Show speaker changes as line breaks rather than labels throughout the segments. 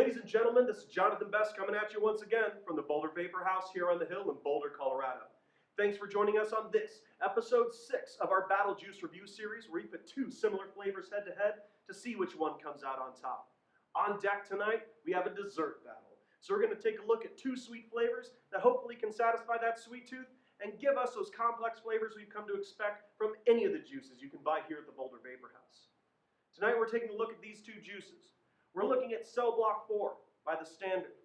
Ladies and gentlemen, this is Jonathan Best coming at you once again from the Boulder Vapor House here on the hill in Boulder, Colorado. Thanks for joining us on this, episode 6 of our Battle Juice Review series, where we put two similar flavors head to head to see which one comes out on top. On deck tonight, we have a dessert battle. So we're going to take a look at two sweet flavors that hopefully can satisfy that sweet tooth and give us those complex flavors we've come to expect from any of the juices you can buy here at the Boulder Vapor House. Tonight we're taking a look at these two juices. We're looking at Cell Block 4 by The Standard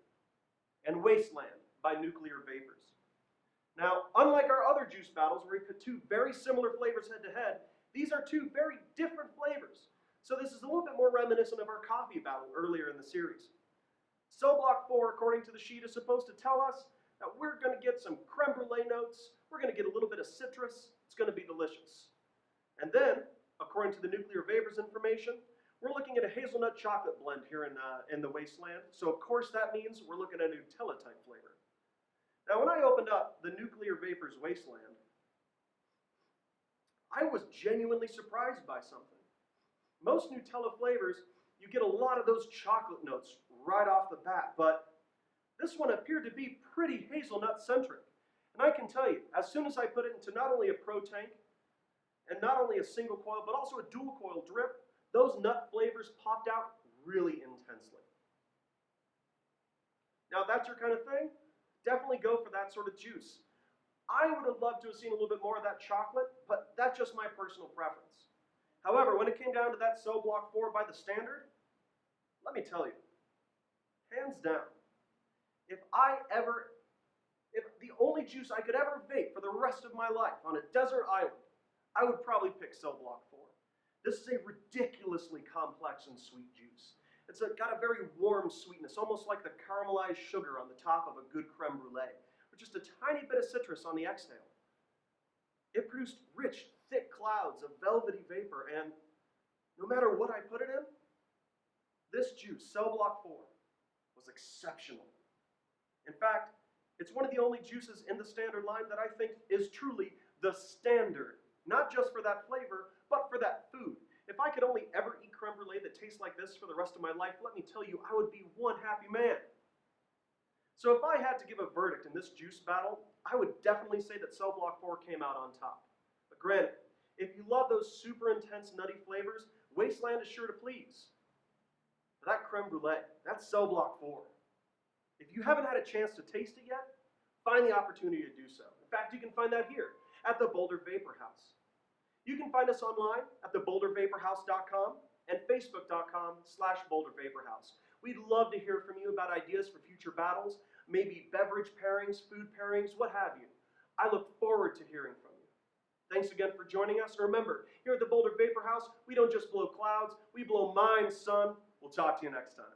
and Wasteland by Nuclear Vapors. Now, unlike our other juice battles where we put two very similar flavors head to head, these are two very different flavors. So this is a little bit more reminiscent of our coffee battle earlier in the series. Cell Block 4, according to the sheet, is supposed to tell us that we're going to get some creme brulee notes, we're going to get a little bit of citrus, it's going to be delicious. And then, according to the Nuclear Vapors information, we're looking at a hazelnut chocolate blend here in the Wasteland, so of course that means we're looking at a Nutella type flavor. Now when I opened up the Nuclear Vapors Wasteland, I was genuinely surprised by something. Most Nutella flavors, you get a lot of those chocolate notes right off the bat, but this one appeared to be pretty hazelnut centric. And I can tell you, as soon as I put it into not only a Pro Tank, and not only a single coil, but also a dual coil drip, those nut flavors popped out really intensely. Now if that's your kind of thing, definitely go for that sort of juice. I would have loved to have seen a little bit more of that chocolate, but that's just my personal preference. However, when it came down to that Cell Block 4 by The Standard, let me tell you, hands down, if the only juice I could ever vape for the rest of my life on a desert island, I would probably pick Cell Block 4. This is a ridiculously complex and sweet juice. It's got a very warm sweetness, almost like the caramelized sugar on the top of a good creme brulee, with just a tiny bit of citrus on the exhale. It produced rich, thick clouds of velvety vapor, and no matter what I put it in, this juice, Cell Block 4, was exceptional. In fact, it's one of the only juices in the Standard line that I think is truly the standard, not just for that flavor, but for that food. If I could only ever eat creme brulee that tastes like this for the rest of my life, let me tell you, I would be one happy man. So if I had to give a verdict in this juice battle, I would definitely say that Cell Block 4 came out on top. But granted, if you love those super intense nutty flavors, Wasteland is sure to please. But that creme brulee, that's Cell Block 4. If you haven't had a chance to taste it yet, find the opportunity to do so. In fact, you can find that here at the Boulder Vapor House. You can find us online at theBoulderVaporHouse.com and Facebook.com/BoulderVaporHouse. We'd love to hear from you about ideas for future battles, maybe beverage pairings, food pairings, what have you. I look forward to hearing from you. Thanks again for joining us. Remember, here at the Boulder Vapor House, we don't just blow clouds, we blow minds, son. We'll talk to you next time.